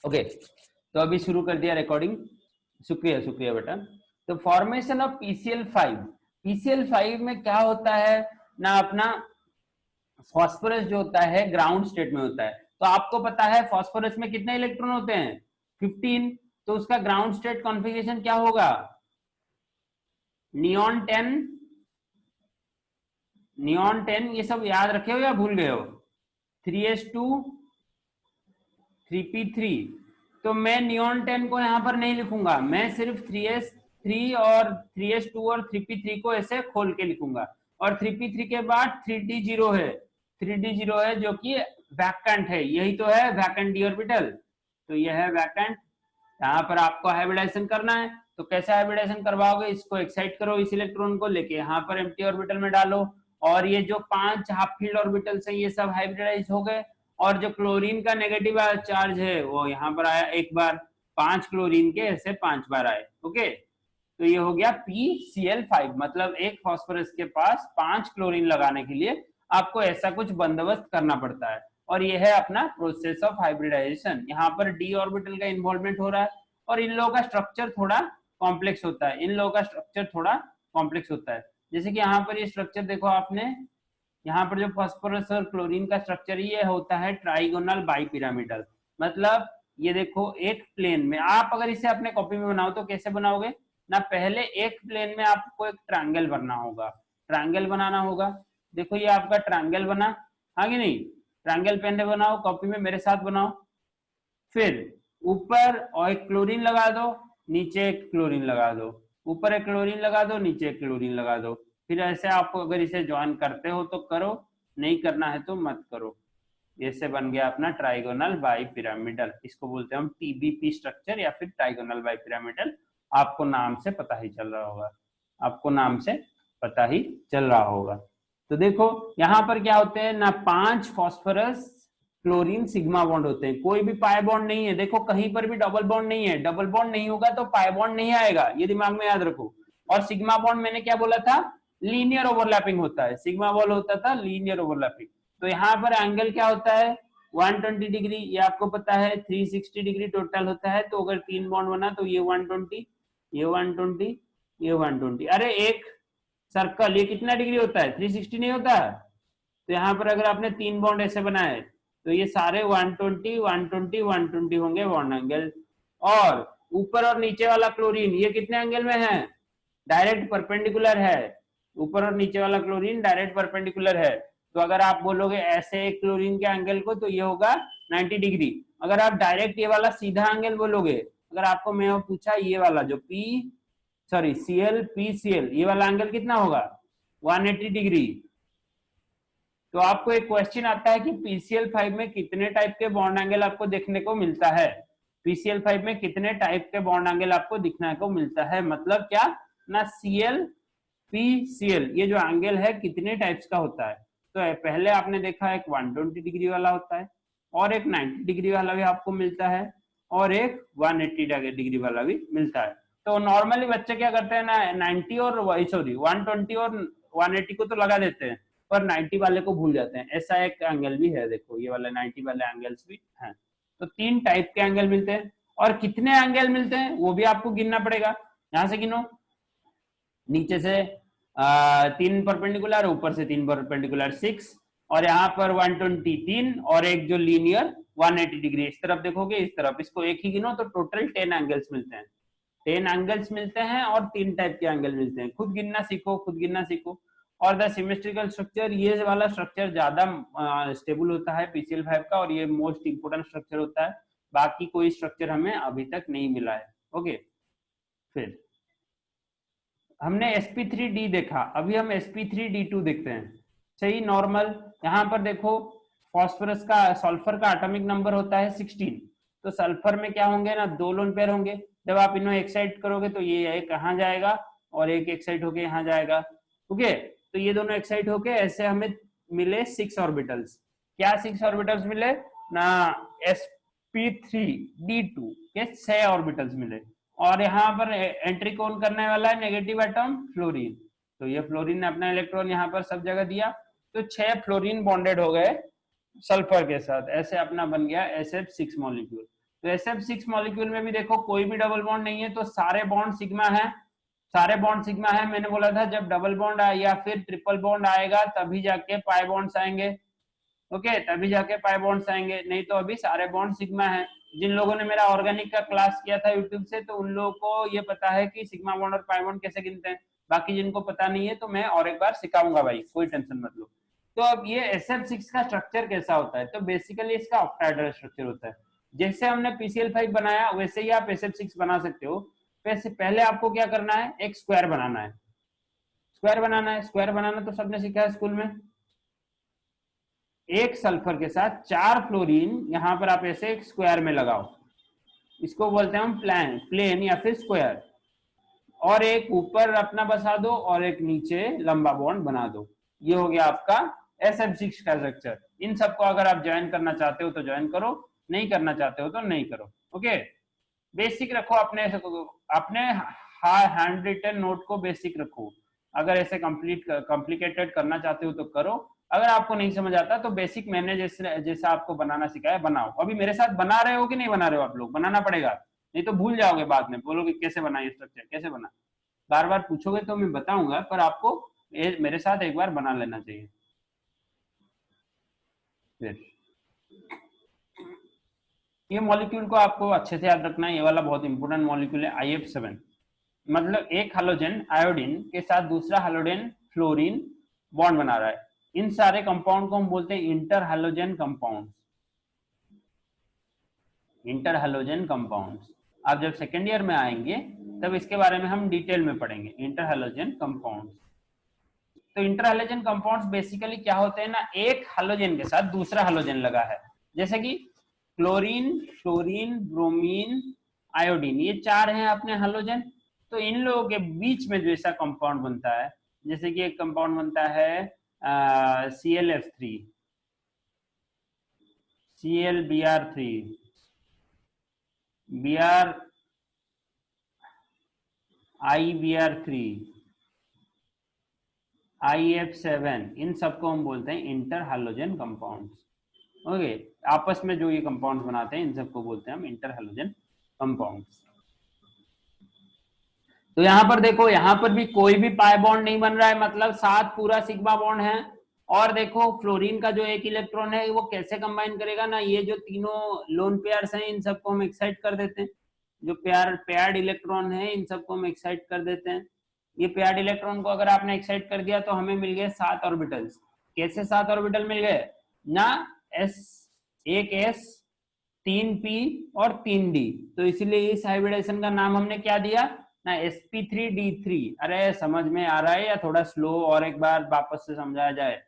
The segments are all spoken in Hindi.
ओके, तो अभी शुरू कर दिया रिकॉर्डिंग। शुक्रिया शुक्रिया बेटा। तो फॉर्मेशन ऑफ PCl5, PCl5 में क्या होता है ना, अपना फास्फोरस जो होता है ग्राउंड स्टेट में होता है। तो आपको पता है फास्फोरस में कितने इलेक्ट्रॉन होते हैं, 15। तो उसका ग्राउंड स्टेट कॉन्फ़िगरेशन क्या होगा, नियॉन 10, नियॉन 10, ये सब याद रखे हो या भूल गए हो, 3s2 3p3। तो मैं नियॉन 10 को यहां पर नहीं लिखूंगा, मैं सिर्फ 3s3 और 3s2 और 3p3 को ऐसे खोल के लिखूंगा। और 3p3 के बाद 3d0 है, 3d0 है जो कि वैकेंट है, यही तो है वैकेंट डी ऑर्बिटल। तो यह है वैकेंट। यहाँ पर आपको हाइब्रिडाइजेशन करना है, तो कैसे हाइब्रिडाइजेशन करवाओगे, इसको एक्साइट करो, इस इलेक्ट्रॉन को लेके यहाँ पर एम्प्टी ऑर्बिटल में डालो, और ये जो 5 हाफ फील्ड ऑर्बिटल्स हैं ये सब हाइब्रिडाइज हो गए। और जो क्लोरीन का नेगेटिव चार्ज है वो यहाँ पर आया एक बार, 5 क्लोरीन के ऐसे 5 बार आए। ओके, तो ये हो गया PCl5, मतलब एक फास्फोरस के पास 5 क्लोरीन लगाने के लिए आपको ऐसा कुछ बंदोबस्त करना पड़ता है। और ये है अपना प्रोसेस ऑफ हाइब्रिडाइजेशन। यहाँ पर डी ऑर्बिटल का इन्वॉल्वमेंट हो रहा है, और इन लोगों का स्ट्रक्चर थोड़ा कॉम्प्लेक्स होता है, इन लोगों का स्ट्रक्चर थोड़ा कॉम्प्लेक्स होता है। जैसे कि यहाँ पर ये स्ट्रक्चर देखो आपने, यहाँ पर जो फास्फोरस और क्लोरीन का स्ट्रक्चर ये होता है ट्राइगोनल बाइपिरामिडल। मतलब ये देखो एक प्लेन में, आप अगर इसे अपने कॉपी में बनाओ तो कैसे बनाओगे ना, पहले एक प्लेन में आपको एक ट्रायंगल बनना होगा, ट्रायंगल बनाना होगा। देखो ये आपका ट्रायंगल बना, हाँ कि नहीं, ट्रायंगल पहले बनाओ कॉपी में, मेरे साथ बनाओ। फिर ऊपर और एक क्लोरीन लगा दो, नीचे एक क्लोरीन लगा दो, ऊपर एक क्लोरीन लगा दो, नीचे एक क्लोरीन लगा दो। फिर ऐसे आपको अगर इसे ज्वाइन करते हो तो करो, नहीं करना है तो मत करो। ऐसे बन गया अपना ट्राइगोनल बाइपिरामिडल, इसको बोलते हैं हम TBP स्ट्रक्चर या फिर ट्राइगोनल बाइपिरामिडल। आपको नाम से पता ही चल रहा होगा, आपको नाम से पता ही चल रहा होगा। तो देखो यहाँ पर क्या होते हैं ना, 5 फास्फोरस क्लोरीन सिग्मा बॉन्ड होते हैं, कोई भी पाई बॉन्ड नहीं है। देखो कहीं पर भी डबल बॉन्ड नहीं है, डबल बॉन्ड नहीं होगा तो पाई बॉन्ड नहीं आएगा, ये दिमाग में याद रखो। और सिग्मा बॉन्ड मैंने क्या बोला था, लीनियर ओवरलैपिंग होता है, सिग्मा बॉन्ड होता था लीनियर ओवरलैपिंग। तो यहाँ पर एंगल क्या होता है 120 डिग्री, ये आपको पता है 360 डिग्री टोटल होता है। तो अगर 3 बॉन्ड बना तो ये 120, ये 120, ये 120। अरे एक सर्कल ये कितना डिग्री होता है, 360 नहीं होता है। तो यहाँ पर अगर आपने 3 बॉन्ड ऐसे बनाए तो ये सारे 120 120 120 होंगे बॉन्ड एंगल। और ऊपर और नीचे वाला क्लोरीन ये कितने एंगल में है, डायरेक्ट परपेंडिकुलर है, ऊपर और नीचे वाला क्लोरीन डायरेक्ट परपेंडिकुलर है। तो अगर आप बोलोगे ऐसे एक क्लोरीन के एंगल को तो ये होगा 90 डिग्री। अगर आप डायरेक्ट ये वाला सीधा एंगल बोलोगे, अगर आपको मैं पूछा ये वाला जो Cl PCl ये वाला एंगल कितना होगा 180 डिग्री। तो आपको एक क्वेश्चन आता है कि PCl5 में कितने टाइप के बॉन्ड एंगल आपको देखने को मिलता है, PCl5 में कितने टाइप के बॉन्ड एंगल आपको दिखने को मिलता है, मतलब क्या ना Cl PCl ये जो एंगल है कितने टाइप्स का होता है। तो पहले आपने देखा एक 120 डिग्री वाला होता है, और एक 90 डिग्री वाला भी आपको मिलता है, और एक 180 डिग्री वाला भी मिलता है। तो नॉर्मली बच्चे क्या करते हैं ना, 90 और 120 और 180 को तो लगा देते हैं, पर 90 वाले को भूल जाते हैं। ऐसा एक एंगल भी है, देखो ये वाले 90 वाले एंगल्स भी हैं। तो 3 टाइप के एंगल मिलते हैं, और कितने एंगल मिलते हैं वो भी आपको गिनना पड़ेगा। यहां से गिनो, नीचे से 3 परपेंडिकुलर, ऊपर से 3 परपेंडिकुलर 6, और यहाँ पर 123, और एक जो लीनियर 180 डिग्री। इस तरफ देखोगे इस तरफ, इसको एक ही गिनो तो टोटल 10 एंगल्स मिलते हैं, 10 एंगल्स मिलते हैं, और 3 टाइप के एंगल मिलते हैं। खुद गिनना सीखो, खुद गिनना सीखो। और द सिमेट्रिकल स्ट्रक्चर, ये वाला स्ट्रक्चर ज्यादा स्टेबल होता है PCl5 का, और ये मोस्ट इंपोर्टेंट स्ट्रक्चर होता है। बाकी कोई स्ट्रक्चर हमें अभी तक नहीं मिला है। ओके, फिर हमने sp3d देखा, अभी हम sp3d2 देखते हैं। सही नॉर्मल, यहाँ पर देखो फास्फोरस का, सल्फर का एटॉमिक नंबर होता है 16। तो सल्फर में क्या होंगे ना, 2 लोन पेयर होंगे। जब आप इन्हें एक्साइट करोगे तो ये एक कहाँ जाएगा, और एक एक्साइट होके यहाँ जाएगा। ओके, तो ये दोनों एक्साइट होके ऐसे हमें मिले 6 ऑर्बिटल्स। क्या 6 ऑर्बिटल्स मिले ना, sp3d2 के 6 ऑर्बिटल्स मिले। और यहाँ पर एंट्री कौन करने वाला है, नेगेटिव एटम फ्लोरीन। तो ये फ्लोरीन ने अपना इलेक्ट्रॉन यहाँ पर सब जगह दिया, तो 6 फ्लोरीन बॉन्डेड हो गए सल्फर के साथ, ऐसे अपना बन गया SF6 मॉलिक्यूल। तो SF6 मॉलिक्यूल में भी देखो कोई भी डबल बॉन्ड नहीं है, तो सारे बॉन्ड सिग्मा है, सारे बॉन्ड सिग्मा है। मैंने बोला था जब डबल बॉन्ड या फिर ट्रिपल बॉन्ड आएगा तभी जाके पाई बॉन्ड्स आएंगे। ओके, तभी जाके पाई बॉन्ड्स आएंगे, नहीं तो अभी सारे बॉन्ड सिग्मा है। जिन लोगों ने मेरा ऑर्गेनिक का क्लास किया था यूट्यूब से, तो उन लोगों को ये पता है कि सिग्मा बॉन्ड और पाई बॉन्ड कैसे गिनते हैं। बाकी जिनको पता नहीं है तो मैं और एक बार सिखाऊंगा भाई, कोई टेंशन मत लो। तो अब ये SF6 का स्ट्रक्चर कैसा होता है, तो बेसिकली इसका ऑक्टाहेड्रल स्ट्रक्चर होता है। जैसे हमने PCl5 बनाया वैसे ही आप SF6 बना सकते हो। वैसे पहले आपको क्या करना है, एक स्क्वायर बनाना है। स्क्वायर बनाना है, स्क्वायर बनाना तो सबने सीखा है स्कूल में। एक सल्फर के साथ 4 फ्लोरीन यहां पर आप ऐसे एक स्क्वायर में लगाओ, इसको बोलते हैं हम प्लेन या फिर स्क्वायर। और एक ऊपर अपना बसा दो और एक नीचे लंबा बॉन्ड बना दो। ये हो गया आपका SF6 का स्ट्रक्चर। इन सबको अगर आप ज्वाइन करना चाहते हो तो ज्वाइन करो, नहीं करना चाहते हो तो नहीं करो। ओके, बेसिक रखो अपने हैंड रिटन नोट को बेसिक रखो। अगर ऐसे कॉम्प्लिकेटेड करना चाहते हो तो करो, अगर आपको नहीं समझ आता तो बेसिक मैंने जैसा आपको बनाना सिखाया बनाओ। अभी मेरे साथ बना रहे हो कि नहीं बना रहे हो, आप लोग बनाना पड़ेगा, नहीं तो भूल जाओगे बाद में, बोलोगे कैसे बना ये स्ट्रक्चर, कैसे बना। बार बार पूछोगे तो मैं बताऊंगा, पर आपको मेरे साथ एक बार बना लेना चाहिए। फिर ये मॉलिक्यूल को आपको अच्छे से याद रखना है, ये वाला बहुत इंपॉर्टेंट मॉलिक्यूल है IF7। मतलब एक हाइड्रोजन आयोडीन के साथ दूसरा हाइड्रोजन फ्लोरीन बॉन्ड बना रहा है। इन सारे कंपाउंड को हम बोलते हैं inter hydrogen compound. Inter hydrogen compounds आप जब सेकेंड ईयर में आएंगे तब इसके बारे में हम डिटेल में पढ़ेंगे, इंटर हाइड्रोजन कंपाउंड्स। तो इंटर हाइड्रोजन कंपाउंड्स बेसिकली क्या होते हैं ना, एक हाइड्रोजन के साथ दूसरा हाइड्रोजन लगा है, जैसे कि क्लोरीन, फ्लोरीन, ब्रोमीन, आयोडीन, ये 4 हैं अपने हाइड्रोजन। तो इन लोगों के बीच में जो ऐसा कंपाउंड बनता है, जैसे कि एक कंपाउंड बनता है ClF3, ClBr3, IBr3, IF7, इन सबको हम बोलते हैं इंटर हाइड्रोजन कंपाउंड्स। ओके, आपस में जो ये कंपाउंड्स बनाते हैं इन सबको बोलते हैं हम इंटर हाइड्रोजन कंपाउंड्स। तो यहां पर देखो, यहां पर भी कोई भी पाई बॉन्ड नहीं बन रहा है, मतलब 7 पूरा सिग्मा बॉन्ड है। और देखो फ्लोरीन का जो एक इलेक्ट्रॉन है वो कैसे कंबाइन करेगा ना, ये जो तीनों लोन पेयर्स हैं इन सबको हम एक्साइट कर देते हैं। जो पेयर्ड इलेक्ट्रॉन है इन सबको हम एक्साइट कर देते हैं। ये पेयर्ड इलेक्ट्रॉन को अगर आपने एक्साइट कर दिया तो हमें मिल गए 7 ऑर्बिटल्स। कैसे 7 ऑर्बिटल मिल गए ना, एक S, 3P और 3D। तो इसीलिए इस हाइब्रिडेशन का नाम हमने क्या दिया ना, sp3d3। अरे समझ में आ रहा है या थोड़ा स्लो, और एक बार वापस से समझाया जाए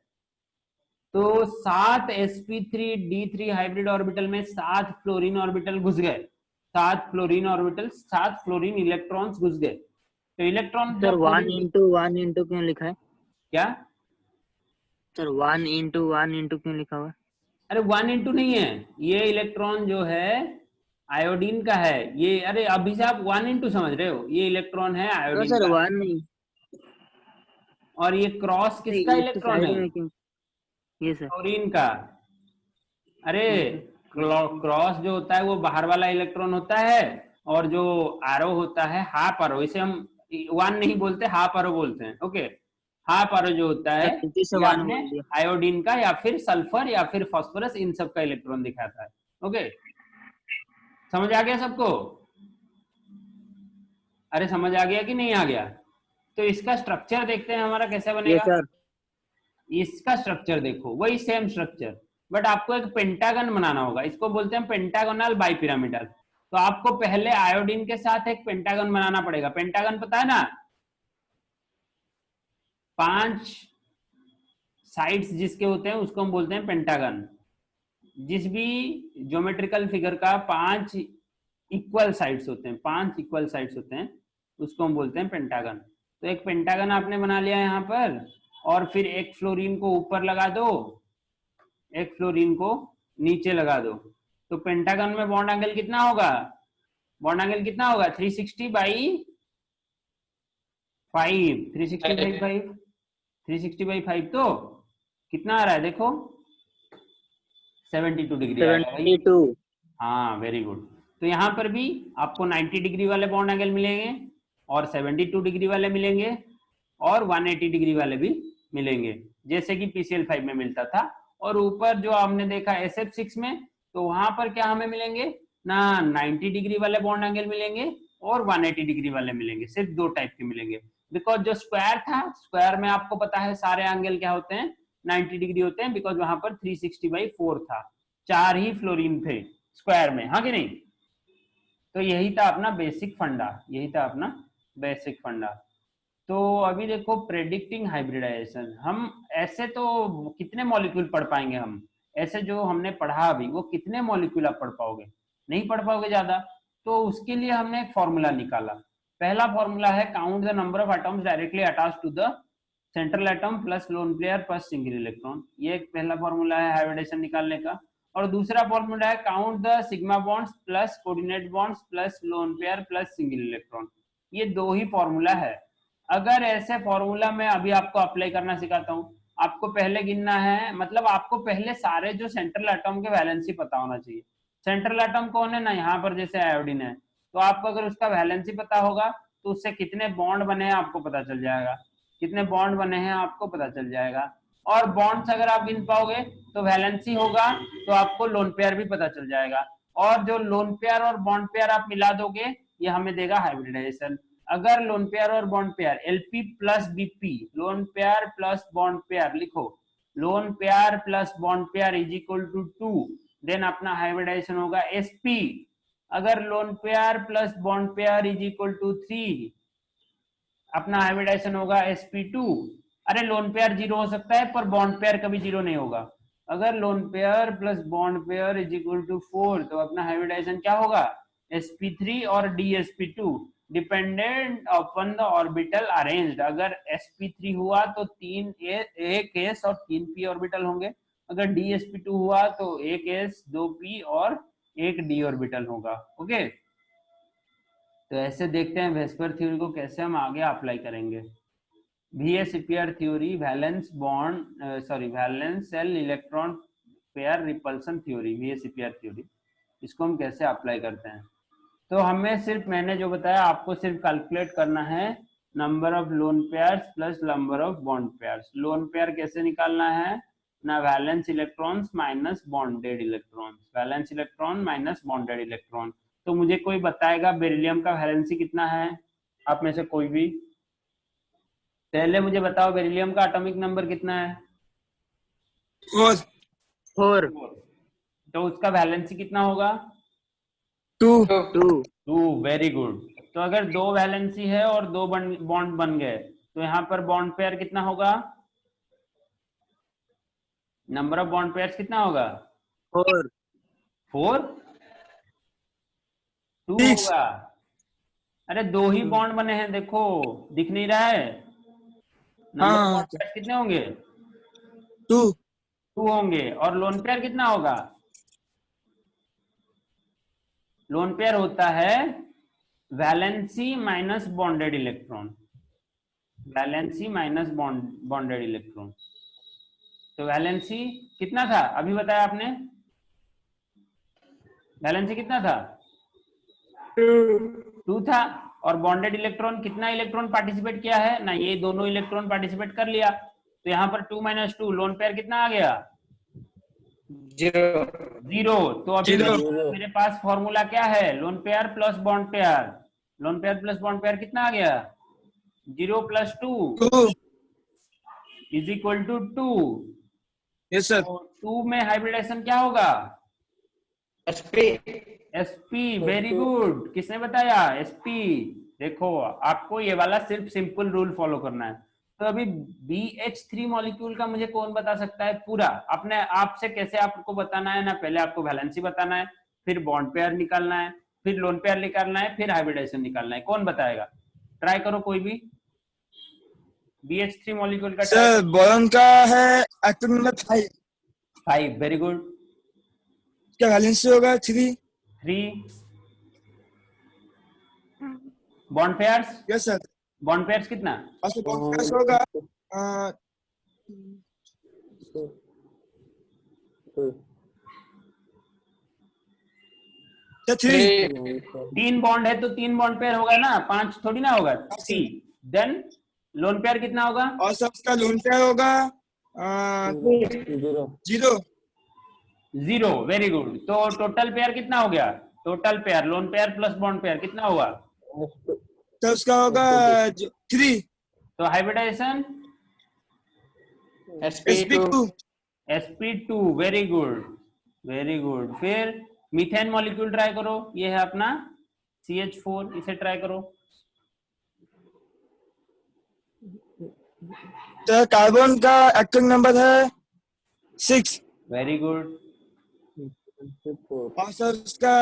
तो 7 sp3d3 हाइब्रिड ऑर्बिटल में 7 फ्लोरीन ऑर्बिटल घुस गए, 7 फ्लोरीन ऑर्बिटल, 7 फ्लोरीन इलेक्ट्रॉन्स घुस गए। तो इलेक्ट्रॉन सर जब 1 into 1 into क्यों लिखा है? क्या सर 1 into 1 into क्यों लिखा हुआ है? अरे 1 into नहीं है, ये इलेक्ट्रॉन जो है आयोडीन का है ये। अरे अभी से आप 1 into समझ रहे हो, ये इलेक्ट्रॉन है तो आयोडीन सर का। 1 नहीं, और ये क्रॉस किसका इस इलेक्ट्रॉन साइड है, में क्यों? ये सर। फ्लोरीन का। अरे हाँ सर। क्रॉस जो होता है वो बाहर वाला इलेक्ट्रॉन होता है, और जो एरो होता है हाफ एरो, इसे हम 1 नहीं बोलते, हाफ एरो बोलते हैं। ओके, हाफ एरो जो होता है गलती से ये 1 आपने बोल दिया। आयोडीन का या फिर सल्फर या फिर फास्फोरस इन सब का इलेक्ट्रॉन दिखाता है। ओके, समझ आ गया सबको? अरे समझ आ गया कि नहीं आ गया? तो इसका स्ट्रक्चर देखते हैं हमारा कैसे ये बनेगा। सर। इसका स्ट्रक्चर देखो, वही सेम स्ट्रक्चर, बट आपको एक पेंटागन बनाना होगा। इसको बोलते हैं पेंटागोनल बाइपिरामिडल। तो आपको पहले आयोडीन के साथ एक पेंटागन बनाना पड़ेगा। पेंटागन पता है ना, 5 साइड्स जिसके होते हैं उसको हम बोलते हैं पेंटागन। जिस भी ज्योमेट्रिकल फिगर का 5 इक्वल साइड्स होते हैं, 5 इक्वल साइड्स होते हैं, उसको हम बोलते हैं पेंटागन। तो एक पेंटागन आपने बना लिया यहाँ पर, और फिर एक फ्लोरीन को ऊपर लगा दो, एक फ्लोरीन को नीचे लगा दो। तो पेंटागन में बॉन्ड एंगल कितना होगा, बॉन्ड एंगल कितना होगा 360/5, 360/5 तो कितना आ रहा है देखो, 72 डिग्री आएगा भाई। 72। हाँ वेरी गुड। तो यहाँ पर भी आपको 90 डिग्री वाले बॉन्ड एंगल मिलेंगे और 72 डिग्री वाले मिलेंगे और 180 डिग्री वाले भी मिलेंगे, जैसे कि PCl5 में मिलता था। और ऊपर जो हमने देखा SF6 में, तो वहां पर क्या हमें मिलेंगे ना, 90 डिग्री वाले बॉन्ड एंगल मिलेंगे और 180 डिग्री वाले मिलेंगे, सिर्फ 2 टाइप के मिलेंगे। बिकॉज जो स्क्वायर था, स्क्वायर में आपको पता है सारे एंगल क्या होते हैं, 90 डिग्री होते हैं, बिकॉज वहां पर 360/4 था, 4 ही फ्लोरीन थे स्क्वायर में, हाँ कि नहीं। तो यही था अपना बेसिक फंडा, यही था अपना बेसिक फंडा। तो अभी देखो प्रेडिक्टिंग हाइब्रिडाइजेशन, हम ऐसे तो कितने मॉलिक्यूल पढ़ पाएंगे, हम ऐसे जो हमने पढ़ा अभी वो कितने मॉलिक्यूल आप पढ़ पाओगे, नहीं पढ़ पाओगे ज्यादा। तो उसके लिए हमने एक फॉर्मूला निकाला। पहला फॉर्मूला है count the number of atoms directly attach to the central atom plus lone pair plus single electron, ये एक पहला फॉर्मूला है हाइब्रिडेशन निकालने का। और दूसरा फॉर्मूला है count the sigma bonds plus coordinate bonds plus lone pair plus single electron, ये 2 ही फॉर्मूला है। अगर ऐसे फॉर्मूला में अभी आपको अप्लाई करना सिखाता हूँ, आपको पहले गिनना है, मतलब आपको पहले सारे जो सेंट्रल एटम के वैलेंसी पता होना चाहिए। सेंट्रल एटम कौन है ना, यहाँ पर जैसे आयोडीन है, तो आपको अगर उसका वैलेंसी पता होगा तो उससे कितने बॉन्ड बने हैं आपको पता चल जाएगा, कितने बॉन्ड बने हैं आपको पता चल जाएगा। और बॉन्ड्स अगर आप गिन पाओगे तो वैलेंसी होगा तो आपको लोन पेयर भी पता चल जाएगा, और जो लोन पेयर और बॉन्ड पेयर आप मिला दोगे ये हमें देगा हाइब्रिडाइजेशन। अगर लोन पेयर और bond pair LP plus BP, lone pair plus bond pair लिखो, lone pair plus bond pair is equal to 2, then अपना हाइब्रिडाइजेशन होगा SP। अगर lone pair plus bond pair is equal to 3, अपना हाइब्रिडाइजेशन होगा SP2। अरे लोन पेयर 0 हो सकता है पर बॉन्ड पेयर कभी 0 नहीं होगा। अगर lone pair plus bond pair is equal to 4, तो अपना हाइब्रिडाइजेशन क्या होगा, SP3 और DSP2, dependent upon the orbital arranged. अगर SP3 हुआ तो 1 s और 3 p ऑर्बिटल होंगे, अगर DSP2 हुआ तो 1 s 2 p और 1 d ऑर्बिटल होगा। ओके, तो ऐसे देखते हैं वेस्पर थ्योरी को कैसे हम आगे अप्लाई करेंगे। VSEPR theory, valence bond valence shell electron pair repulsion theory, VSEPR theory, इसको हम कैसे अप्लाई करते हैं। तो हमें सिर्फ, मैंने जो बताया आपको सिर्फ कैलकुलेट करना है number of lone pairs plus number of bond pairs. Lone pair कैसे निकालना है ना, valence electrons minus bonded electrons, valence electron minus bonded electron. तो मुझे कोई बताएगा बेरिलियम का वैलेंसी कितना है, आप में से कोई भी, पहले मुझे बताओ बेरिलियम का एटॉमिक नंबर कितना है। 4 तो उसका वैलेंसी कितना होगा, 2 2। Very good. तो अगर 2 वैलेंसी है और 2 बॉन्ड बन गए, तो यहाँ पर बॉन्ड पेयर कितना होगा, नंबर ऑफ बॉन्ड पेयर्स कितना होगा, 4 4, 2 होगा। अरे 2 ही बॉन्ड बने हैं, देखो दिख नहीं रहा है, नंबर ऑफ बॉन्ड पेयर्स कितने होंगे, 2 होंगे। और लोन पेयर कितना होगा, लोन पेयर होता है valency minus bonded electron, valency minus bonded electron. तो वैलेंसी कितना था अभी बताया आपने, वैलेंसी कितना था, 2 था। और बॉन्डेड इलेक्ट्रॉन, कितना इलेक्ट्रॉन पार्टिसिपेट किया है ना, ये दोनों इलेक्ट्रॉन पार्टिसिपेट कर लिया, तो यहाँ पर 2 - 2, लोन पेयर कितना आ गया, 0। तो अभी मेरे पास फॉर्मूला क्या है, lone pair plus bond pair, lone pair plus bond pair कितना आ गया, 0 + 2 is equal to 2। Yes sir. 2 में हाइब्रिडेशन क्या होगा, SP। वेरी गुड, किसने बताया, SP। देखो आपको ये वाला सिर्फ सिंपल रूल फॉलो करना है। तो अभी BH3 मॉलिक्यूल का मुझे कौन बता सकता है पूरा, अपने आप से कैसे आपको बताना है ना, पहले आपको वैलेंसी बताना है, फिर बॉन्ड पेयर निकालना है, फिर लोन पेयर निकालना है, फिर हाइब्रिडेशन निकालना है, कौन बताएगा, ट्राई करो कोई भी। BH3 मॉलिक्यूल का सर बोरॉन का है एटम नंबर 5। Very good. क्या वैलेंसी होगा 3। 3। Bond pairs, yes sir. Bond pairs कितना, बॉन्ड होगा 7 सर 3 3 बॉन्ड है तो 3 बॉन्ड पेयर होगा ना, 5 थोड़ी ना होगा, 3। देन लोन पेयर कितना होगा? और सर उसका लोन पेयर होगा 0। 0। Very good. तो टोटल पेयर कितना हो गया? Total pair lone pair plus bond pair कितना हुआ? तो उसका होगा 3 तो hybridization sp2। sp2। Very good, very good. फिर मीथेन मॉलिक्यूल ट्राई करो, ये है अपना CH4, इसे ट्राई करो। तो कार्बन का एटॉमिक नंबर है 6। Very good. और सर उसका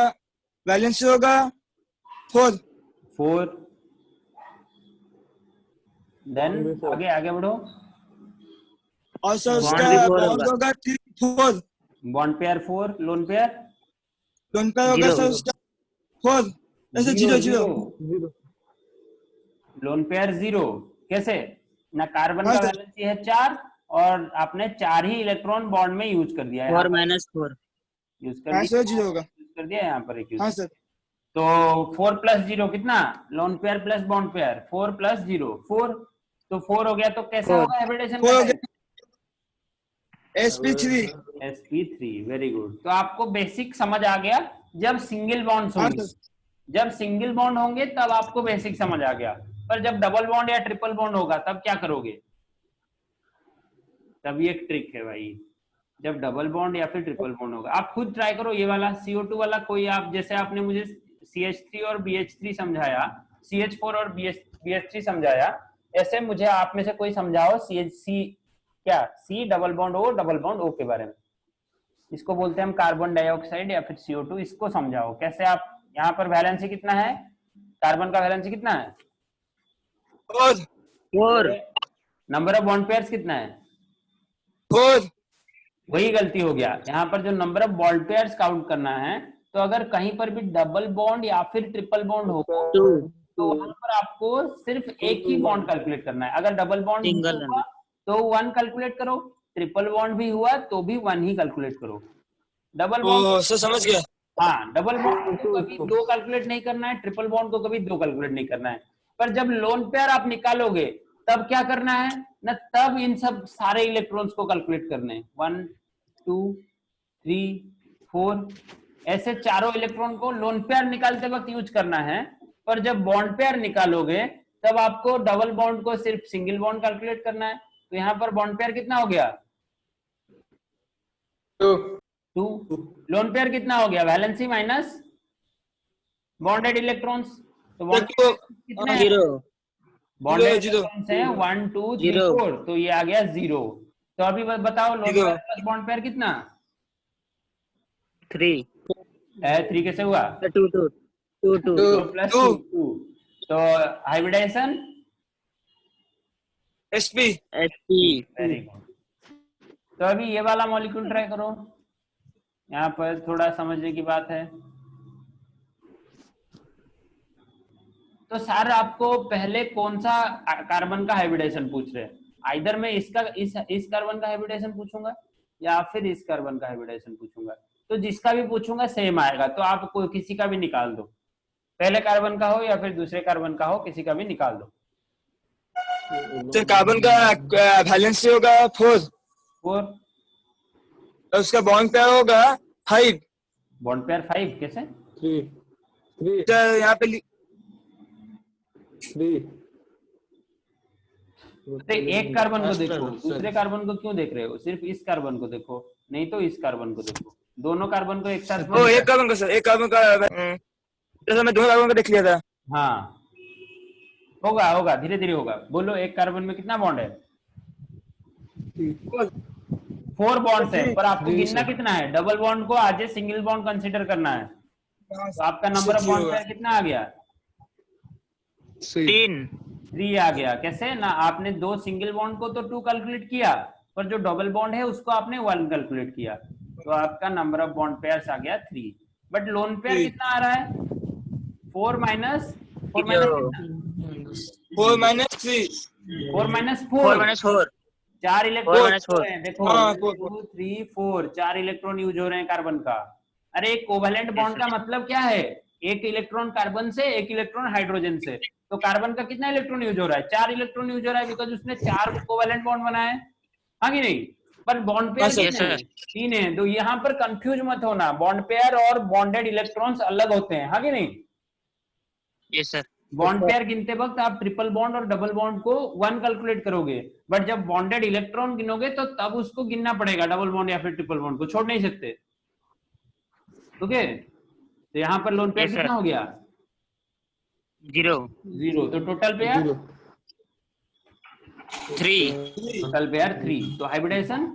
वैलेंसी होगा 4। 4। देन आगे आगे बढ़ो। और सर उसका Bond भी 4 बॉन्ड होगा। होगा 4। Bond pair 4, lone pair lone pair होगा 0 सर उसका 4। ऐसे 0 0 0। लोन पेयर 0 कैसे ना? कार्बन हाँ का सर। वैलेंसी है 4 और आपने 4 ही इलेक्ट्रॉन बॉन्ड में यूज कर दिया है, 4 - 4 यूज कर हाँ दिया, सर 0 होगा। यूज कर दिया यहाँ पर एक यूज। हाँ सर। तो 4 + 0 कितना? Loan pair plus bond pair 4 + 0 4। तो 4 हो गया, तो कैसा 4 होगा हाइब्रिडेशन 4 का हो टाइप? गया sp3। sp3। Very good. तो आपको बेसिक समझ आ गया। जब सिंगल बॉन्ड्स हाँ होंगे, सर। जब सिंगल बॉन्ड होंगे तब आपको बेसिक समझ आ गया, पर जब डबल बॉन्ड या ट्रिपल बॉन्ड होगा तब क्या करोगे? तब ये एक ट्रिक है भाई। जब डबल बॉन्ड या फिर ट्रिपल बॉन्ड होगा, आप खुद ट्राई करो ये वाला CO2 वाला। कोई आप जैसे आपने मुझे CH3 और BH3 समझाया, CH4 और BH3 समझाया, ऐसे मुझे आप में से कोई समझाओ CHC क्या C double bond O double bond O के बारे में। इसको बोलते हैं हम कार्बन डाइऑक्साइड या फिर CO2। इसको समझाओ कैसे। आप यहाँ पर वैलेंसी कितना है? कार्बन का वैलेंसी कितना है? 4। नंबर ऑफ बॉन्ड पेयर्स कितना है? 4। वही गलती हो गया। यहाँ पर जो number of bond pairs count करना है, तो अगर कहीं पर भी डबल बॉन्ड या फिर ट्रिपल बॉन्ड हो 2 तो वहां पर आपको सिर्फ एक ही बॉन्ड कैलकुलेट करना है। अगर डबल बॉन्ड सिंगल हुआ तो 1 कैलकुलेट करो, ट्रिपल बॉन्ड भी हुआ तो भी 1 ही कैलकुलेट करो। डबल बॉन्ड, ओ सर समझ गया। हाँ, डबल बॉन्ड को कभी 2 कैलकुलेट नहीं करना है, ट्रिपल बॉन्ड को कभी 2 कैलकुलेट नहीं करना है। पर जब लोन पेयर आप निकालोगे तब क्या करना है ना? तब इन सब सारे इलेक्ट्रॉन्स को कैलकुलेट करने हैं। 1 2 3 4 ऐसे चारों इलेक्ट्रॉन को लोन पेयर निकालते वक्त यूज करना है। पर जब बॉन्ड पेयर निकालोगे तब आपको डबल बॉन्ड को सिर्फ सिंगल बॉन्ड कैलकुलेट करना है। तो यहाँ पर बॉन्ड पेयर कितना हो गया? 2। लोन पेयर कितना हो गया? Valency minus bonded electrons. तो बॉन्ड कितने हैं? 0 बॉन्डेड 0 इलेक्ट्रॉन्स हैं 1 2 3 0 4। तो ये आ गया 0। तो अभी बताओ loan 0 pair plus bond pair कितना 3 है? 3 कैसे हुआ? 2 2 2 2 2 + 2 2। तो hybridization sp। sp very good. तो अभी ये वाला मॉलिक्यूल ट्राई करो। यहाँ पर थोड़ा समझने की बात है। तो सर आपको पहले कौन सा कार्बन का हाइब्रिडेशन पूछ रहे हैं? आइदर मैं इसका इस कार्बन का हाइब्रिडेशन पूछूंगा या फिर इस कार्बन का हाइब्रिडेशन पूछूंगा। तो जिसका भी पूछूंगा सेम आएगा। तो आप कोई किसी का भी निकाल दो, पहले कार्बन का हो या फिर दूसरे कार्बन का हो, किसी का भी निकाल दो। सर कार्बन का वैलेंसी होगा 4। 4। और उसका बॉन्ड पेयर होगा 5। बॉन्ड पेयर 5 कैसे? सर यहाँ पे तो एक कार्बन को देखो, दूसरे कार्बन को क्यों देख रहे हो? सिर्फ इस कार्बन को देखो, नहीं तो इस कार्बन को देखो। दोनों कार्बन को एक साथ ओ एक कार्बन का सर, एक कार्बन का जैसे मैं 2 कार्बन का देख लिया था। हाँ, होगा होगा, धीरे धीरे होगा। बोलो एक कार्बन में कितना बॉन्ड है? 4 बॉन्ड्स है, पर आपको गिनना कितना है? डबल बॉन्ड को आज सिंगल बॉन्ड कंसीडर करना है। तो आपका नंबर ऑफ बॉन्ड पेयर कितना आ गया? 3 आ गया। कैसे ना? आपने 2 सिंगल बॉन्ड को तो 2 कैलकुलेट किया, पर जो डबल बॉन्ड है उसको आपने 1 कैलकुलेट किया। तो आपका नंबर ऑफ बॉन्ड पेयर्स आ गया 3। बट लोन पेयर कितना आ रहा है? 4 माइनस 4 माइनस 4 - 3 4 माइनस 4 4 - 4 4 4 इलेक्ट्रॉन - 4 देखो, हाँ, 1 2 3 4 4 इलेक्ट्रॉन यूज हो रहे हैं कार्बन का। अरे एक कोवेलेंट बॉन्ड का मतलब क्या है? एक इलेक्ट्रॉन कार्बन से, एक इलेक्ट्रॉन हाइड्रोजन से। तो कार्बन का कितना इलेक्ट्रॉन यूज हो रहा है? 4 इलेक्ट्रॉन यूज हो रहा है, बिकॉज उसने 4 कोवेलेंट बॉन्ड बनाए हैं, हाँ कि नहीं? पर बॉन्ड हाँ पेयर सर। कितने हैं? 3 है। तो यहाँ पर कंफ्यूज मत होना, बॉन्ड पेयर और बॉन्डेड इलेक्ट्रॉन्स अलग होते हैं, हाँ कि नहीं? Yes sir. बॉन्ड पेयर गिनते वक्त आप ट्रिपल बॉन्ड और डबल बॉन्ड को 1 कैलकुलेट करोगे, बट जब बॉन्डेड इलेक्ट्रॉन गिनोगे तो तब उसको गिनना पड़ेगा, डबल बॉन्ड या फिर ट्रिपल बॉन्ड को छोड़ नहीं सकते। ओके, तो यहाँ पर लोन पेयर Yes, कितना sir. हो गया? 0 0। तो टोटल पेयर? 3 total pair 3। तो हाइब्रिडेशन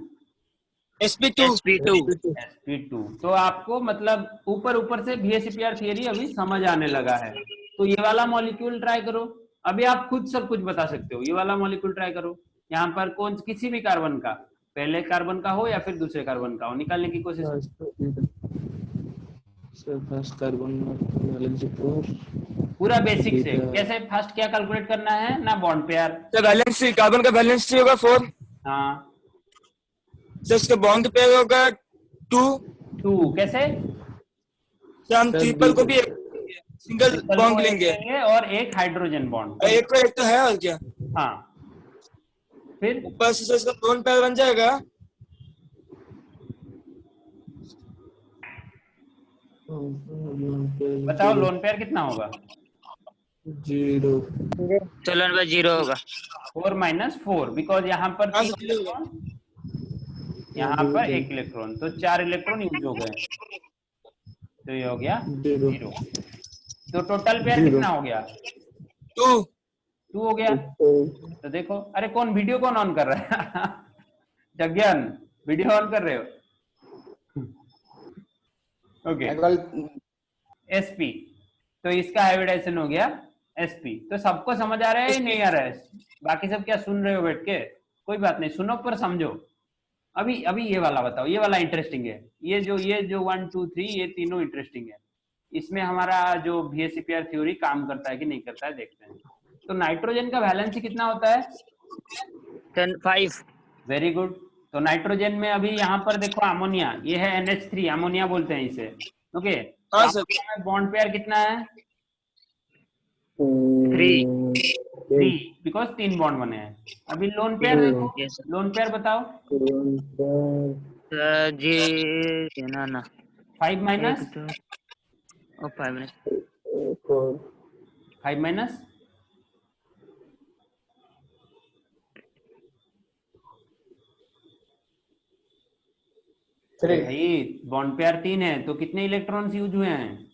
sp2 sp2 sp2। तो आपको मतलब ऊपर ऊपर से VSEPR थियरी अभी समझ आने लगा है। तो ये वाला मॉलिक्यूल ट्राई करो, अभी आप खुद सब कुछ बता सकते हो। ये वाला मॉलिक्यूल ट्राई करो, यहाँ पर कौन किसी भी कार्बन का, पहले कार्बन का हो या फिर दूसरे कार्बन का हो, निकालने की कोशिश करो। फर्स्ट कार्बन वैलेंसी 4 पूरा बेसिक से कैसे फर्स्ट क्या कैलकुलेट करना है ना, bond pair. Sir valency, carbon का वैलेंसी होगा 4 हाँ सर, उसका बॉन्ड पेयर होगा 2 2। कैसे? सर हम ट्रिपल को भी सिंगल ट्रिपल बॉन्ड को एक लेंगे, लेंगे और एक हाइड्रोजन बॉन्ड। एक को एक तो है और क्या, हाँ, फिर ऊपर से सर इसका लोन पेयर बन जाएगा। बताओ लोन पेयर कितना होगा? 0 तो लॉन पेयर 0 होगा। 4 माइनस 4, बिकॉज यहाँ पर हाँ 3 सर, इलेक्ट्रॉन, यहाँ पर 1 इलेक्ट्रॉन, तो 4 इलेक्ट्रॉन यूज हो गए, तो ये हो गया 0। तो टोटल पेयर कितना हो गया? 2 2 हो गया। तो देखो, अरे कौन वीडियो कौन ऑन कर रहा है? जज्ञान, वीडियो ऑन कर रहे हो? Okay, sp। तो इसका हाइब्रिडाइजेशन हो गया sp। तो सबको समझ आ रहा है या नहीं आ रहा है? बाकी सब क्या सुन रहे हो बैठ के? कोई बात नहीं, सुनो पर समझो। अभी अभी ये वाला बताओ, ये वाला इंटरेस्टिंग है। ये जो 1 2 3 ये तीनों इंटरेस्टिंग है। इसमें हमारा जो VSEPR थ्योरी काम करता है कि नहीं करता है देखते हैं। तो नाइट्रोजन का वैलेंसी कितना होता है? 5 वेरी गुड। तो नाइट्रोजन में अभी यहाँ पर देखो अमोनिया, ये है NH3, अमोनिया बोलते हैं इसे। ओके, हाँ सर, में बॉन्ड पेयर कितना है? 3 बिकॉज 3 बॉन्ड बने हैं। अभी लोन पेयर देखो, Yes, sir. लोन पेयर बताओ। जी ना 5 माइनस 5 मिनट 5 माइनस भाई बॉन्ड पेयर 3 है, तो कितने इलेक्ट्रॉन्स यूज हुए हैं?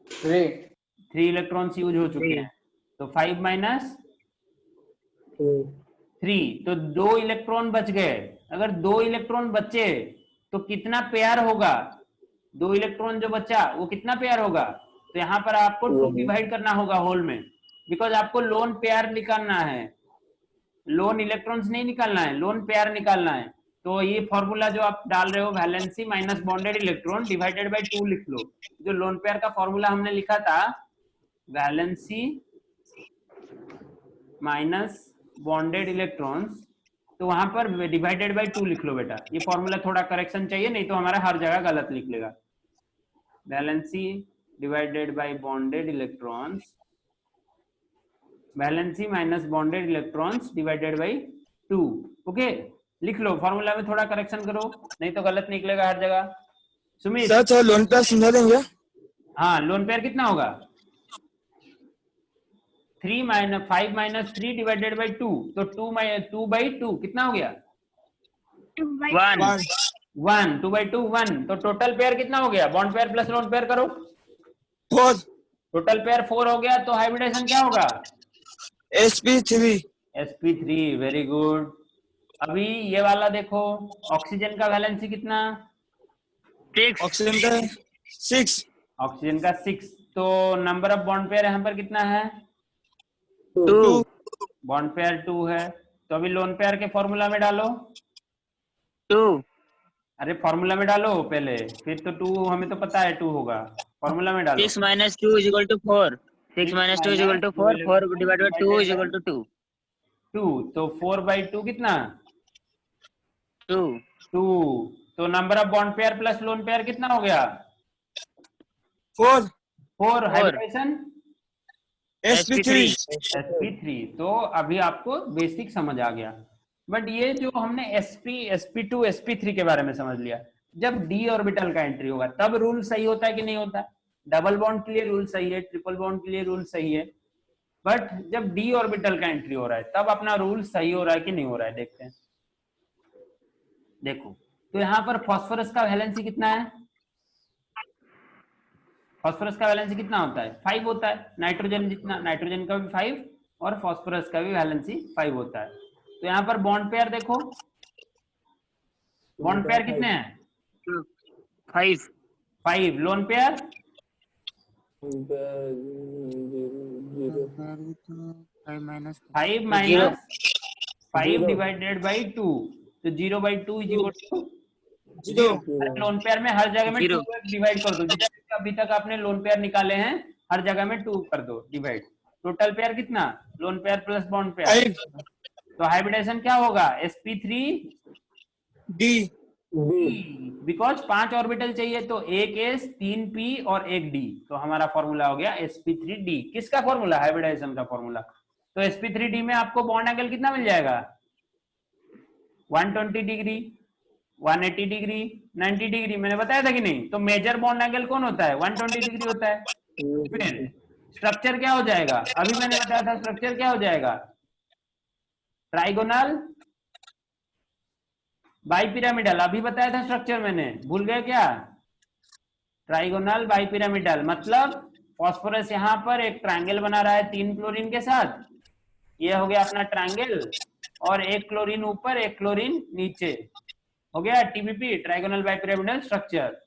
3 इलेक्ट्रॉन्स यूज हो चुके हैं। तो 5 माइनस 3, तो 2 इलेक्ट्रॉन बच गए। अगर 2 इलेक्ट्रॉन बचे तो कितना पेयर होगा? 2 इलेक्ट्रॉन जो बचा वो कितना पेयर होगा? तो यहाँ पर आपको 2 डिवाइड करना होगा होल में, बिकॉज आपको लोन पेयर निकालना है, लोन इलेक्ट्रॉन्स नहीं निकालना है, लोन पेयर निकालना है। तो ये फॉर्मूला जो आप डाल रहे हो, valency minus bonded electron divided by 2 लिख लो। जो लोन पेयर का फॉर्मूला हमने लिखा था, वैलेंसी माइनस बॉन्डेड इलेक्ट्रॉन्स, तो वहां पर डिवाइडेड बाय 2 लिख लो बेटा। ये फॉर्मूला थोड़ा करेक्शन चाहिए, नहीं तो हमारा हर जगह गलत लिख लेगा। Valency divided by bonded electrons, valency minus bonded electrons divided by 2। Okay, लिख लो, फॉर्मूला में थोड़ा करेक्शन करो, नहीं तो गलत निकलेगा हर जगह। सुमित, सर थोड़ा लोन पेयर समझा देंगे। हाँ लोन पेयर कितना होगा? 3 माइनस 5 माइनस 3 डिवाइडेड बाई 2, तो 2 बाई 2 कितना हो गया? 1 1। 2 बाई 2 1। तो टोटल पेयर कितना हो गया? Bond pair plus lone pair करो, 4 टोटल पेयर 4 हो गया। तो हाइब्रिडेशन क्या होगा? sp3 sp3। Very good. अभी ये वाला देखो, ऑक्सीजन का वैलेंसी कितना? 6 ऑक्सीजन का 6 ऑक्सीजन का 6। तो नंबर ऑफ बॉन्ड पेयर यहाँ पर कितना है? 2 बॉन्ड पेयर 2 है। तो अभी लोन पेयर के फॉर्मूला में डालो। 2 अरे फॉर्मूला में डालो पहले, फिर तो 2 हमें तो पता है 2 होगा, फॉर्मूला में डालो। 6 minus 2 is equal to 4 6 minus 2 is equal to 4 4 divided by 2 is equal to 2 2। तो 4 बाई 2 कितना? 2 2। तो number of bond pair plus lone pair कितना हो गया? 4 4 हाइब्रिडेशन sp3 sp3। तो अभी आपको बेसिक समझ आ गया। बट ये जो हमने sp sp2 sp3 के बारे में समझ लिया, जब d ऑर्बिटल का एंट्री होगा तब रूल सही होता है कि नहीं होता? डबल बॉन्ड के लिए रूल सही है, ट्रिपल बॉन्ड के लिए रूल सही है, बट जब d ऑर्बिटल का एंट्री हो रहा है तब अपना रूल सही हो रहा है कि नहीं हो रहा है, देखते हैं। देखो, तो यहाँ पर फास्फोरस का वैलेंसी कितना है? फास्फोरस का वैलेंसी कितना होता है? 5 होता है। नाइट्रोजन जितना, नाइट्रोजन का भी 5 और फास्फोरस का भी वैलेंसी 5 होता है। तो यहाँ पर बॉन्ड पेयर देखो, बॉन्ड पेयर कितने हैं? 5 5। Lone pair 5 minus 5 divided by 2, तो 0/2 is equal to 0। Lone pair में हर जगह में 2 डिवाइड कर दो, जितने अभी तक आपने लोन पेयर निकाले हैं हर जगह में 2 कर दो डिवाइड। टोटल पेयर कितना? Loan pair plus bond pair. तो हाइब्रिडेशन क्या होगा? sp3d, बिकॉज 5 ऑर्बिटल चाहिए, तो एक s 3 p और एक d, तो हमारा फॉर्मूला हो गया sp3d। किसका फॉर्मूला? हाइब्रिडेशन का फॉर्मूला। तो sp3d में आपको बॉन्ड एंगल कितना मिल जाएगा? 120 डिग्री, 180 डिग्री, 90 डिग्री। मैंने बताया था कि नहीं? तो मेजर बॉन्ड एंगल कौन होता है? 120 डिग्री होता है। फिर स्ट्रक्चर क्या हो जाएगा? अभी मैंने बताया था स्ट्रक्चर क्या हो जाएगा? Trigonal bipyramidal. अभी बताया था स्ट्रक्चर मैंने, भूल गए क्या? ट्राइगोनल बाइपिरामिडल मतलब फास्फोरस यहाँ पर एक ट्रायंगल बना रहा है 3 क्लोरीन के साथ, ये हो गया अपना ट्रायंगल, और एक क्लोरीन ऊपर एक क्लोरीन नीचे, हो गया टीबीपी, ट्राइगोनल बाइपिरामिडल स्ट्रक्चर।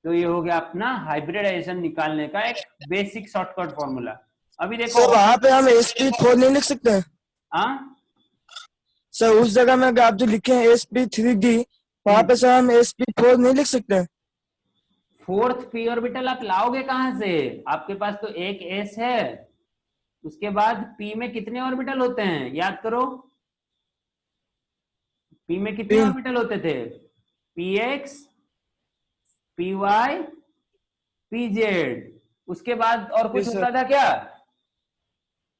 तो ये हो गया अपना हाइब्रिडाइजेशन निकालने का एक बेसिक शॉर्टकट फॉर्मूला। अभी देखो सर वहाँ पे हम sp4 नहीं लिख सकते हैं? हाँ सर उस जगह में अगर आप जो लिखे हैं sp3d, वहाँ पे सर हम sp4 नहीं लिख सकते हैं? फोर्थ पी ऑर्बिटल आप लाओगे कहां से? आपके पास तो एक s है, उसके बाद p में कितने ऑर्बिटल होते हैं याद करो? p में कितने 3 ऑर्बिटल होते थे? px, py, pz। उसके बाद और कुछ जी सर। होता था क्या?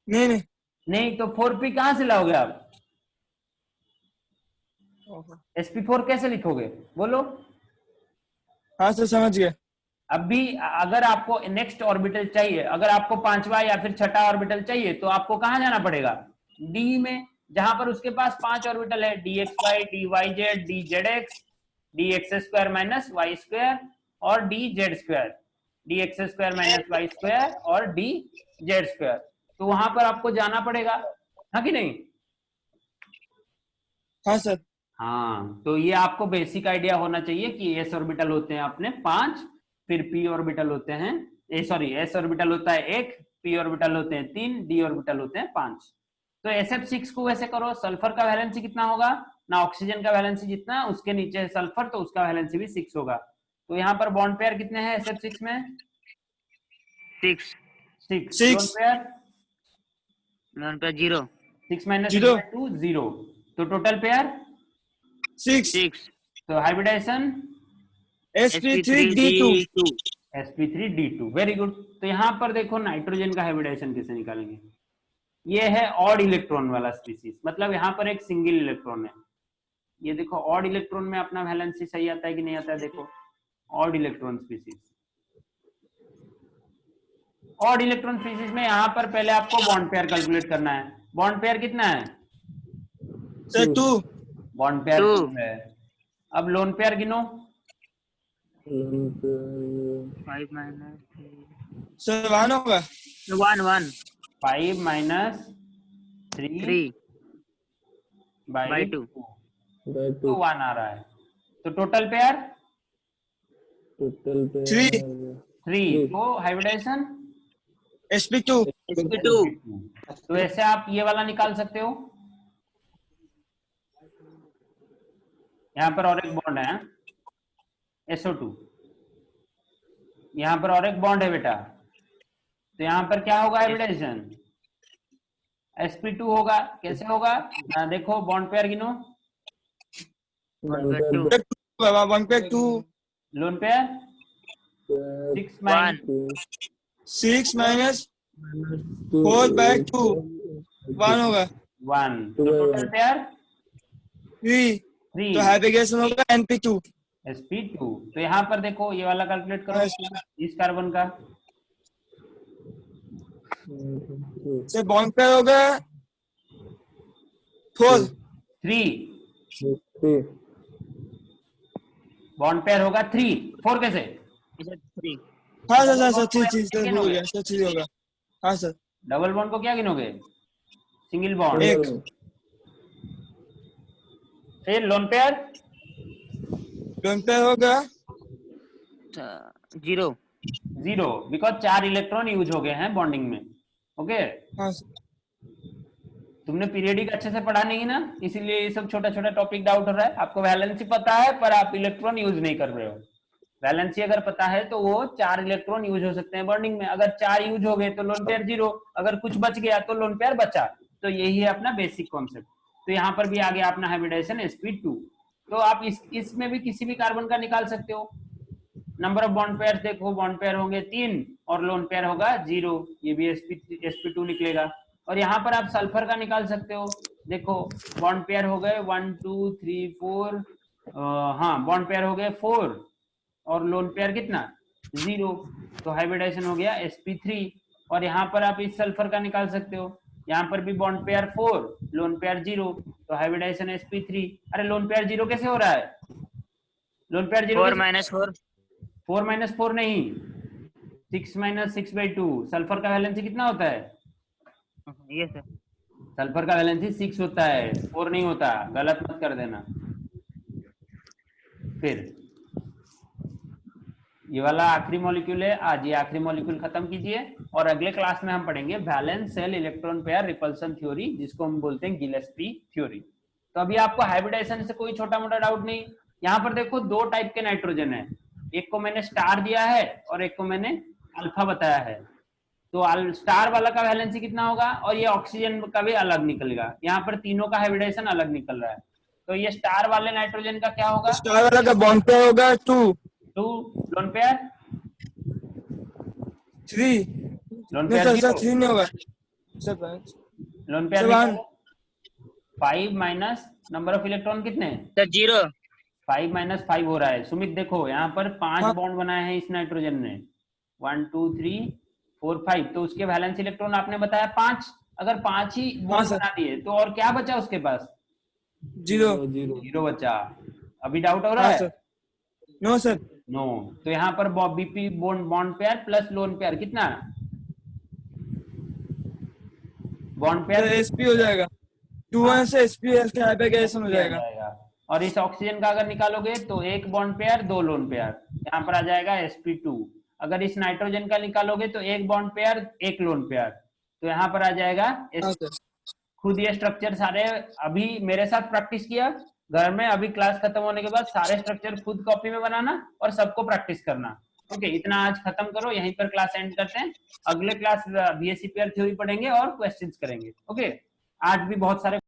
नहीं नहीं। नहीं। तो 4p कहां से लाओगे आप? sp4 कैसे लिखोगे बोलो? हाँ सर समझ गए। अभी अगर आपको नेक्स्ट ऑर्बिटल चाहिए, अगर आपको 5वां या फिर 6ठा ऑर्बिटल चाहिए, तो आपको कहां जाना पड़ेगा? डी में, जहां पर उसके पास 5 ऑर्बिटल है, dxy, dyz, dzx, dx² minus y square और dz², dx² minus y square और dz²। तो वहां पर आपको जाना पड़ेगा, हाँ कि नहीं? हाँ सर। हाँ, तो ये आपको बेसिक आइडिया होना चाहिए कि s ऑर्बिटल होते हैं अपने 5, फिर p ऑर्बिटल होते हैं, s ऑर्बिटल होता है 1, p ऑर्बिटल होते हैं 3, d ऑर्बिटल होते हैं 5। तो sf6 को वैसे करो, सल्फर का वैलेंसी कितना होगा ना? ऑक्सीजन का वैलेंसी जितना, उसके नीचे है सल्फर, तो उसका वैलेंसी भी 6 होगा। तो यहाँ पर बॉन्ड पेयर कितने हैं sf6 में? 6 लोन पेयर 0 6 माइनस 0 2 0, तो टोटल पेयर 6 तो hybridisation sp3d2 sp3d2। Very good. तो यहाँ पर देखो नाइट्रोजन का हाइब्रिडाइजेशन कैसे निकालेंगे। ये है ऑड इलेक्ट्रॉन वाला स्पीसीज, मतलब यहाँ पर एक सिंगल इलेक्ट्रॉन है। ये देखो ऑड इलेक्ट्रॉन में अपना वैलेंसी सही आता है कि नहीं आता है? देखो odd electron species, odd electron species में यहाँ पर पहले आपको बॉन्ड पेयर कैलकुलेट करना है। बॉन्ड पेयर कितना है सर 2 बॉन्ड पेयर 2 2 है। अब लोन पेयर गिनो। 5 माइनस सर 1 होगा 1 5 माइनस 3 बाई 2, तो 1 आ रहा है। तो टोटल पेयर 3, तो हाइब्रिडाइजेशन sp2 sp2 तो ऐसे आप ये वाला निकाल सकते हो। यहाँ पर और एक बॉन्ड है SO2, यहाँ पर और एक बॉन्ड है बेटा, तो यहाँ पर क्या होगा हाइब्रिडाइजेशन? sp2 होगा। कैसे होगा? देखो बॉन्ड पेयर गिनो। 1 2 वन पे 2, लोन पेयर 6 माइनस 6 माइनस 4/2 1 होगा, 1, तो टोटल पेयर 3, 3, तो हाइब्रिडेशन होगा NP2। sp2। तो यहाँ पर देखो ये वाला कैलकुलेट करो इस कार्बन का। सर बॉन्ड पेयर होगा 4, 3, बॉन्ड पेयर होगा 3, 4 कैसे? 3 हाँ सर ठीक क्या सर भूल गिनोगे? गया सर, ठीक होगा। हाँ सर, डबल बॉन्ड को क्या गिनोगे? Single bond. एक, फिर लोन पेयर लोन पेयर होगा 0 0, बिकॉज 4 इलेक्ट्रॉन यूज हो गए हैं बॉन्डिंग में। ओके, हाँ सर, तुमने पीरियडिक अच्छे से पढ़ा नहीं ना, इसीलिए ये सब छोटा छोटा टॉपिक डाउट हो रहा है। आपको वैलेंसी पता है पर आप इलेक्ट्रॉन यूज नहीं कर रहे हो। वैलेंसी अगर पता है तो वो 4 इलेक्ट्रॉन यूज हो सकते हैं बॉन्डिंग में। अगर 4 यूज हो गए तो लोन पेयर 0, अगर कुछ बच गया तो लोन पेयर बचा। तो यही है अपना बेसिक कॉन्सेप्ट। तो यहाँ पर भी आ गया अपना हाइब्रिडाइजेशन sp2। तो आप इसमें भी किसी भी कार्बन का निकाल सकते हो। नंबर ऑफ बॉन्ड पेयर देखो, बॉन्ड पेयर होंगे 3 और लोन पेयर होगा 0, ये भी sp2 निकलेगा। और यहाँ पर आप सल्फर का निकाल सकते हो। देखो बॉन्ड पेयर हो गए 1 2 3 4, हाँ बॉन्ड पेयर हो गए 4 और लोन पेयर कितना 0, तो हाइब्रिडाइजेशन हो गया sp3। और यहाँ पर आप इस सल्फर का निकाल सकते हो। यहाँ पर भी बॉन्ड पेयर 4 लोन पेयर 0, तो हाइब्रिडाइजेशन sp3। अरे लोन पेयर 0 कैसे हो रहा है? लोन पेयर 0 4 माइनस 4 4 माइनस 4 नहीं, 6 माइनस 6/2। सल्फर का वैलेंसी कितना होता है? ये सर सल्फर का वैलेंसी 6 होता है, 4 नहीं होता, गलत मत कर देना। फिर ये वाला आखिरी मॉलिक्यूल है, आज ये आखिरी मॉलिक्यूल खत्म कीजिए और अगले क्लास में हम पढ़ेंगे valence shell electron pair repulsion theory, जिसको हम बोलते हैं गिलेस्पी थ्योरी। तो अभी आपको हाइब्रिडाइजेशन से कोई छोटा मोटा डाउट नहीं। यहाँ पर देखो 2 टाइप के नाइट्रोजन है, एक को मैंने स्टार दिया है और एक को मैंने अल्फा बताया है। तो स्टार वाला का वैलेंसी कितना होगा और ये ऑक्सीजन का भी अलग निकलेगा। यहाँ पर तीनों का हाइब्रिडाइजेशन अलग निकल रहा है। तो ये स्टार वाले नाइट्रोजन का क्या होगा? स्टार वाला का बॉन्ड पेयर होगा 2, 2, लोन पेयर 3, लोन नहीं पेयर सर 0, 3 नहीं होगा sir, loan pair 5 minus number of electron कितने? सर 0 5 माइनस 5 हो रहा है। सुमित देखो यहाँ पर 5 हाँ। बॉन्ड बनाए हैं इस नाइट्रोजन ने, 1 2 3 4 5। तो उसके वैलेंस इलेक्ट्रॉन आपने बताया 5। अगर 5 ही बॉन्ड सर। बना दिए तो और क्या बचा उसके पास? 0, 0 बचा। अभी डाउट हो रहा हाँ है? Sir, no sir, no. तो यहाँ पर BP bond pair plus lone pair कितना? बॉन्ड पेयर sp हो जाएगा 2 से sp का हाइब्रिडाइजेशन हो जाएगा। और इस ऑक्सीजन का अगर निकालोगे तो एक बॉन्ड पेयर 2 लोन पेयर, यहाँ पर आ जाएगा sp2। अगर इस नाइट्रोजन का निकालोगे तो एक बॉन्ड पेयर 1 लोन पेयर, तो यहाँ पर आ जाएगा हाँ सर, खुद ये स्ट्रक्चर सारे अभी मेरे साथ प्रैक्टिस किया घर में। अभी क्लास खत्म होने के बाद सारे स्ट्रक्चर खुद कॉपी में बनाना और सबको प्रैक्टिस करना। ओके, इतना आज खत्म करो, यहीं पर क्लास एंड करते हैं। अगले क्लास बीएससी पेयर थ्योरी पढ़ेंगे और क्वेश्चंस करेंगे। ओके, आज भी बहुत सारे